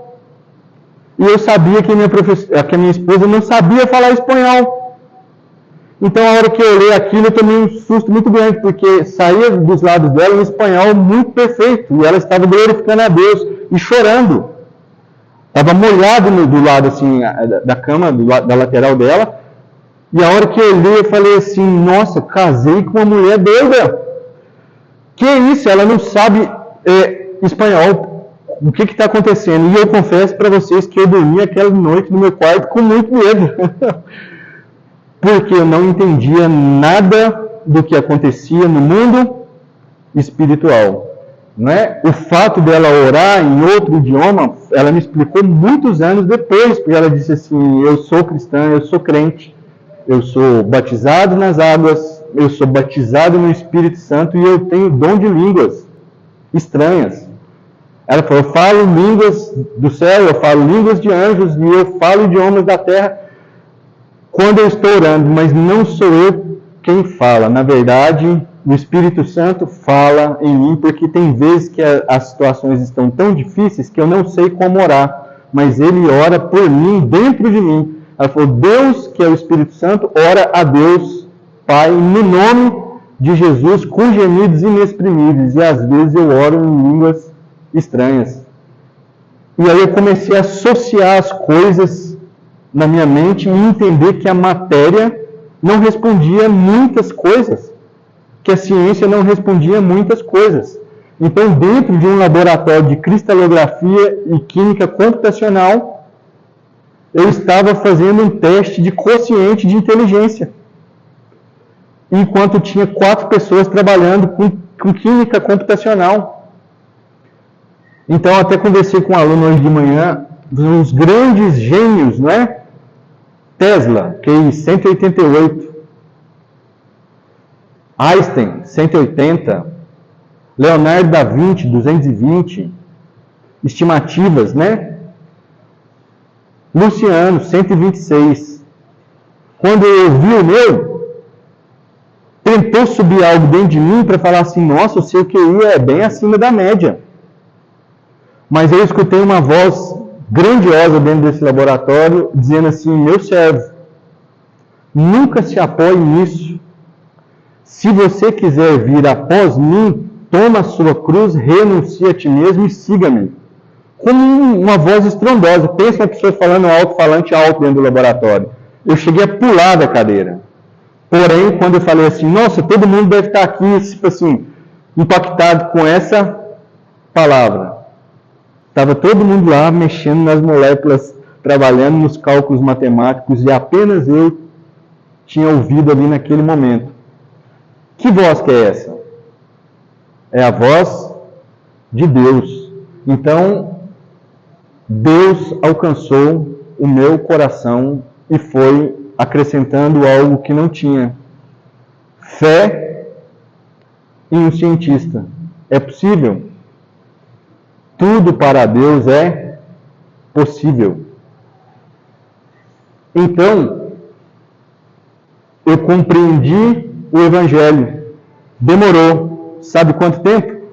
E eu sabia que a minha esposa não sabia falar espanhol. Então, a hora que eu olhei aquilo, eu tomei um susto muito grande, porque saía dos lábios dela um espanhol muito perfeito, e ela estava glorificando a Deus e chorando. Estava molhado do lado assim, da cama, da lateral dela. E a hora que eu olhei, eu falei assim, nossa, casei com uma mulher doida. Que isso? Ela não sabe espanhol. O que está acontecendo? E eu confesso para vocês que eu dormi aquela noite no meu quarto com muito medo. Porque eu não entendia nada do que acontecia no mundo espiritual. Não é? O fato dela orar em outro idioma, ela me explicou muitos anos depois, porque ela disse assim, eu sou cristã, eu sou crente, eu sou batizado nas águas, eu sou batizado no Espírito Santo e eu tenho dom de línguas estranhas. Ela falou, eu falo línguas do céu, eu falo línguas de anjos e eu falo idiomas da terra quando eu estou orando, mas não sou eu quem fala. Na verdade, o Espírito Santo fala em mim, porque tem vezes que as situações estão tão difíceis que eu não sei como orar, mas Ele ora por mim, dentro de mim. Ela falou, Deus, que é o Espírito Santo, ora a Deus, Pai, no nome de Jesus, com gemidos inexprimíveis, e às vezes eu oro em línguas estranhas. E aí eu comecei a associar as coisas na minha mente e entender que a matéria não respondia muitas coisas, que a ciência não respondia muitas coisas. Então, dentro de um laboratório de cristalografia e química computacional, eu estava fazendo um teste de quociente de inteligência, enquanto tinha 4 pessoas trabalhando com química computacional. Então, até conversei com um aluno hoje de manhã, dos grandes gênios, não é? Tesla, QI 188. Einstein, 180. Leonardo da Vinci, 220. Estimativas, né? Luciano, 126. Quando eu ouvi o meu, tentou subir algo dentro de mim para falar assim, nossa, o seu QI é bem acima da média. Mas eu escutei uma voz grandiosa dentro desse laboratório, dizendo assim, meu servo, nunca se apoie nisso. Se você quiser vir após mim, toma a sua cruz, renuncia a ti mesmo e siga-me. Como uma voz estrondosa. Pensa uma pessoa falando alto-falante alto dentro do laboratório. Eu cheguei a pular da cadeira. Porém, quando eu falei assim, nossa, todo mundo deve estar aqui, tipo assim, impactado com essa palavra. Estava todo mundo lá mexendo nas moléculas, trabalhando nos cálculos matemáticos e apenas eu tinha ouvido ali naquele momento. Que voz que é essa? É a voz de Deus. Então, Deus alcançou o meu coração e foi acrescentando algo que não tinha. Fé em um cientista. É possível? Tudo para Deus é possível. Então, eu compreendi o Evangelho. Demorou, sabe quanto tempo?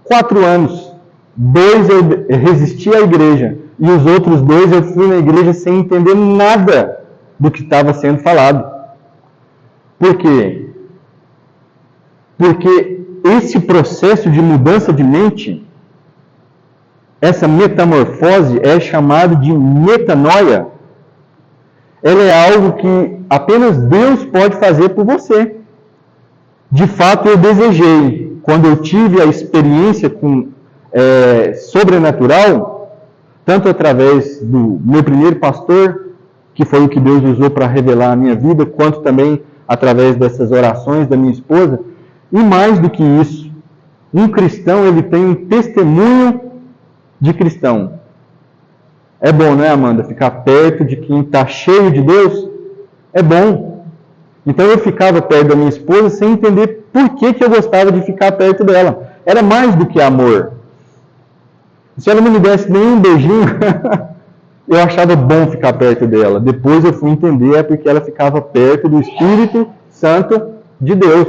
4 anos. 2 eu resisti à igreja, e os outros 2 eu fui na igreja sem entender nada do que estava sendo falado. Por quê? Porque esse processo de mudança de mente, essa metamorfose é chamado de metanoia. Ela é algo que apenas Deus pode fazer por você. De fato, eu desejei, quando eu tive a experiência sobrenatural, tanto através do meu primeiro pastor, que foi o que Deus usou para revelar a minha vida, quanto também através dessas orações da minha esposa. E mais do que isso, um cristão ele tem um testemunho de cristão. É bom, né, Amanda? Ficar perto de quem está cheio de Deus é bom. Então eu ficava perto da minha esposa sem entender por que eu gostava de ficar perto dela. Era mais do que amor. Se ela não me desse nenhum beijinho, eu achava bom ficar perto dela. Depois eu fui entender, é porque ela ficava perto do Espírito Santo de Deus.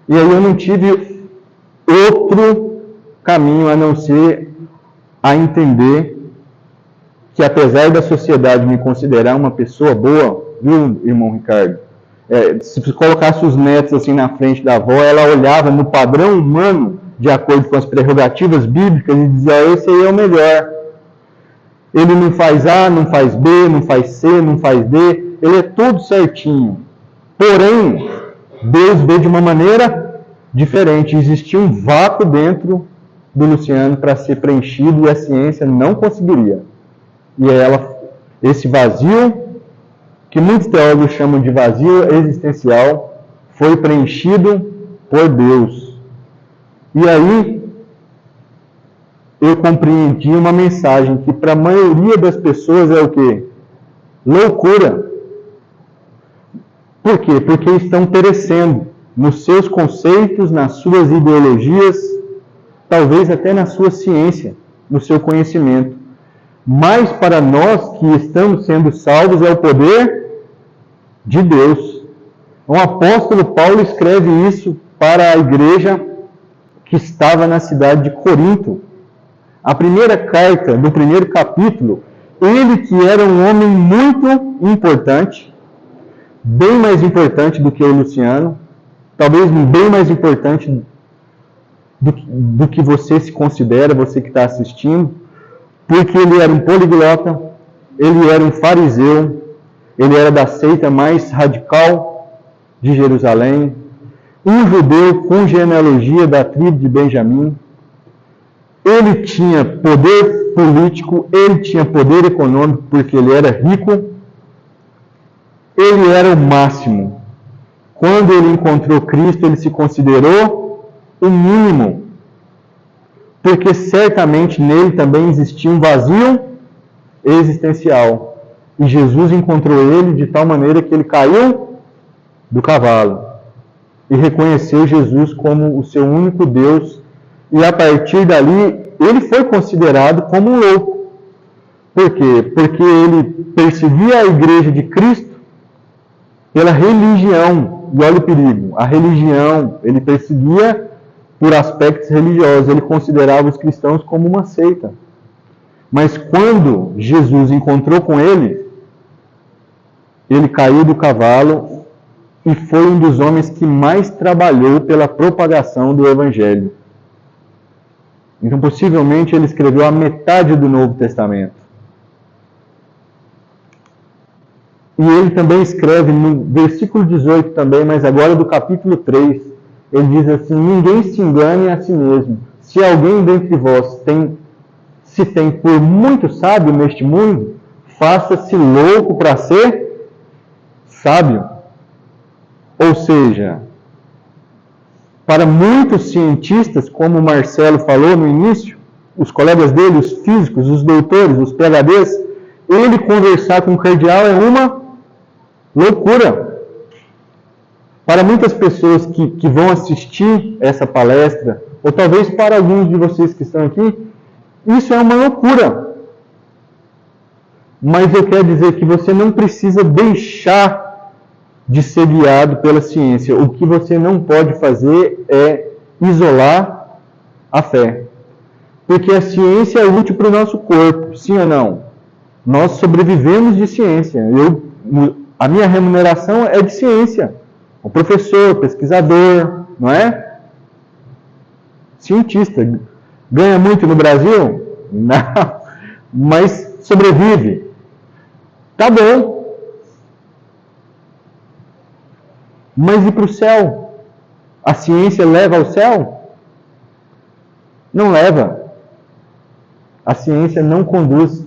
E aí eu não tive outro caminho a não ser a entender que, apesar da sociedade me considerar uma pessoa boa, viu, irmão Ricardo? Se você colocasse os netos assim na frente da avó, ela olhava no padrão humano, de acordo com as prerrogativas bíblicas, e dizia, esse aí é o melhor. Ele não faz A, não faz B, não faz C, não faz D, ele é tudo certinho. Porém, Deus vê de uma maneira diferente. Existia um vácuo dentro do Luciano para ser preenchido e a ciência não conseguiria. E esse vazio, que muitos teólogos chamam de vazio existencial, foi preenchido por Deus. E aí eu compreendi uma mensagem que para a maioria das pessoas é o quê? Loucura. Por quê? Porque estão perecendo nos seus conceitos, nas suas ideologias, talvez até na sua ciência, no seu conhecimento. Mas para nós que estamos sendo salvos é o poder de Deus. O apóstolo Paulo escreve isso para a igreja que estava na cidade de Corinto. A primeira carta, no primeiro capítulo, ele que era um homem muito importante, bem mais importante do que o Luciano, talvez bem mais importante do que você se considera, você que está assistindo, porque ele era um poliglota, ele era um fariseu, ele era da seita mais radical de Jerusalém, um judeu com genealogia da tribo de Benjamim. Ele tinha poder político, ele tinha poder econômico, porque ele era rico. Ele era o máximo. Quando ele encontrou Cristo, ele se considerou o mínimo, porque certamente nele também existia um vazio existencial. E Jesus encontrou ele de tal maneira que ele caiu do cavalo e reconheceu Jesus como o seu único Deus. E a partir dali, ele foi considerado como um louco. Por quê? Porque ele perseguia a igreja de Cristo pela religião. E olha o perigo, a religião, ele perseguia por aspectos religiosos, ele considerava os cristãos como uma seita. Mas quando Jesus encontrou com ele caiu do cavalo e foi um dos homens que mais trabalhou pela propagação do Evangelho. Então, possivelmente, ele escreveu a metade do Novo Testamento. E ele também escreve no versículo 18 também, mas agora do capítulo 3, ele diz assim: ninguém se engane a si mesmo. Se alguém dentre vós se tem por muito sábio neste mundo, faça-se louco para ser sábio. Ou seja, para muitos cientistas, como o Marcelo falou no início, os colegas dele, os físicos, os doutores, os PhDs, ele conversar com o cardeal é uma loucura. Para muitas pessoas que vão assistir essa palestra, ou talvez para alguns de vocês que estão aqui, isso é uma loucura. Mas eu quero dizer que você não precisa deixar de ser guiado pela ciência. O que você não pode fazer é isolar a fé. Porque a ciência é útil para o nosso corpo, sim ou não? Nós sobrevivemos de ciência. A minha remuneração é de ciência. O professor, pesquisador, não é? Cientista. Ganha muito no Brasil? Não. Mas sobrevive. Tá bom. Mas e para o céu? A ciência leva ao céu? Não leva. A ciência não conduz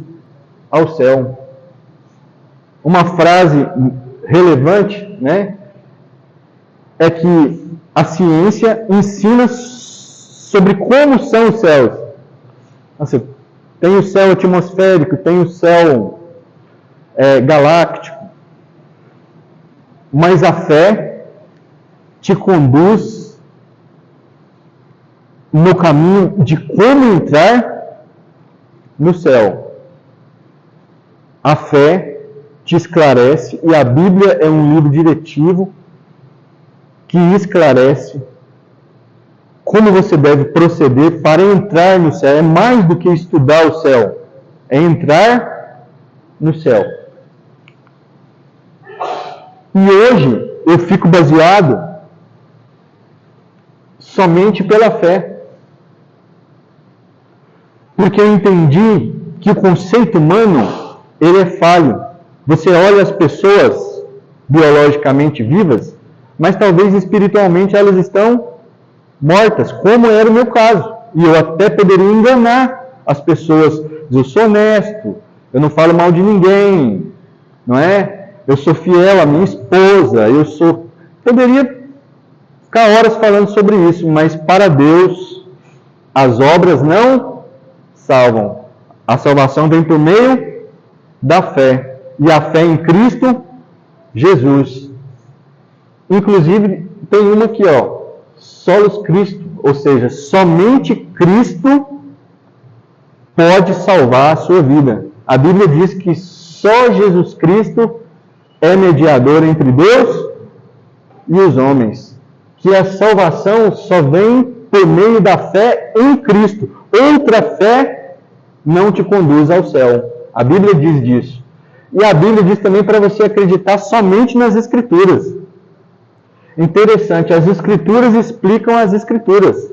ao céu. Uma frase relevante, né, é que a ciência ensina sobre como são os céus. Assim, tem o céu atmosférico, tem o céu galáctico. Mas a fé te conduz no caminho de como entrar no céu. A fé te esclarece, e a Bíblia é um livro diretivo que esclarece como você deve proceder para entrar no céu. É mais do que estudar o céu, é entrar no céu. E hoje eu fico baseado somente pela fé. Porque eu entendi que o conceito humano, ele é falho. Você olha as pessoas biologicamente vivas, mas talvez espiritualmente elas estão mortas, como era o meu caso. E eu até poderia enganar as pessoas. Eu sou honesto, eu não falo mal de ninguém, não é? Eu sou fiel à minha esposa, poderia ficar horas falando sobre isso, mas para Deus as obras não salvam. A salvação vem por meio da fé, e a fé em Cristo Jesus. Inclusive, tem uma aqui, solos Cristo, ou seja, somente Cristo pode salvar a sua vida. A Bíblia diz que só Jesus Cristo é mediador entre Deus e os homens. Que a salvação só vem por meio da fé em Cristo. Outra fé não te conduz ao céu. A Bíblia diz disso. E a Bíblia diz também para você acreditar somente nas Escrituras. Interessante, as Escrituras explicam as Escrituras.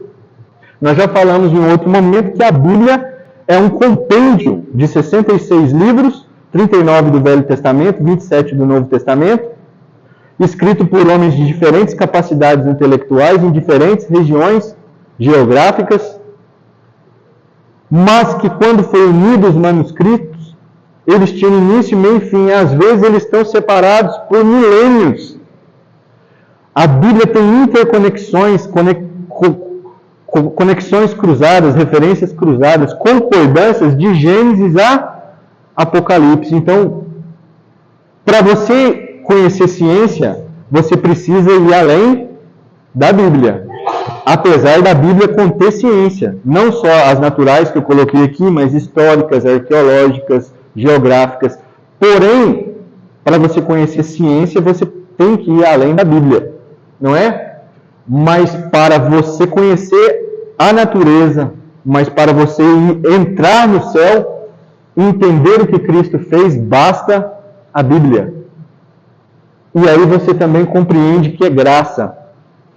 Nós já falamos em um outro momento que a Bíblia é um compêndio de 66 livros, 39 do Velho Testamento, 27 do Novo Testamento, escrito por homens de diferentes capacidades intelectuais em diferentes regiões geográficas, mas que quando foram unidos os manuscritos, eles tinham início, meio e fim. Às vezes eles estão separados por milênios. A Bíblia tem interconexões, conexões cruzadas, referências cruzadas, concordâncias de Gênesis a Apocalipse. Então, para você conhecer ciência, você precisa ir além da Bíblia. Apesar da Bíblia conter ciência, não só as naturais que eu coloquei aqui, mas históricas, arqueológicas, geográficas. Porém, para você conhecer ciência, você tem que ir além da Bíblia, não é? Mas para você conhecer a natureza, mas para você entrar no céu, entender o que Cristo fez, basta a Bíblia. E aí você também compreende que é graça.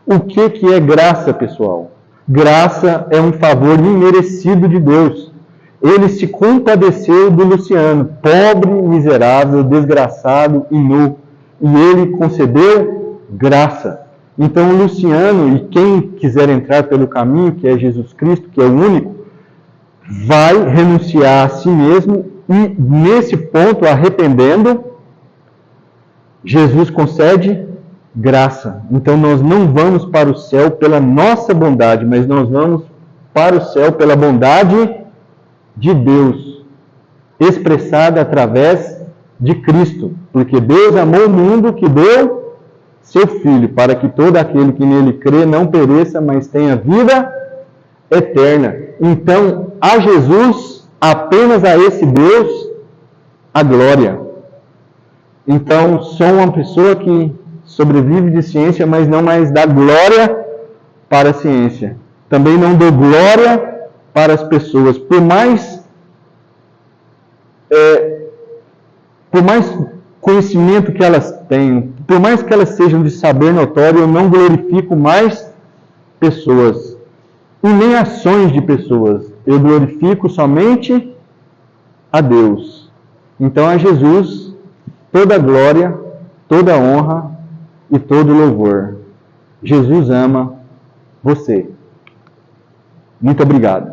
O que é graça, pessoal? Graça é um favor imerecido de Deus. Ele se compadeceu do Luciano, pobre, miserável, desgraçado e nu. E ele concedeu graça. Então o Luciano, e quem quiser entrar pelo caminho, que é Jesus Cristo, que é o único, vai renunciar a si mesmo e, nesse ponto, arrependendo, Jesus concede graça. Então nós não vamos para o céu pela nossa bondade, mas nós vamos para o céu pela bondade de Deus, expressada através de Cristo. Porque Deus amou o mundo que deu seu Filho, para que todo aquele que nele crê não pereça, mas tenha vida eterna. Então, a Jesus, apenas a esse Deus, a glória. Então, sou uma pessoa que sobrevive de ciência, mas não mais dá glória para a ciência. Também não dou glória para as pessoas. Por mais conhecimento que elas tenham, por mais que elas sejam de saber notório, eu não glorifico mais pessoas. E nem ações de pessoas. Eu glorifico somente a Deus. Então, a Jesus toda glória, toda honra e todo louvor. Jesus ama você. Muito obrigado.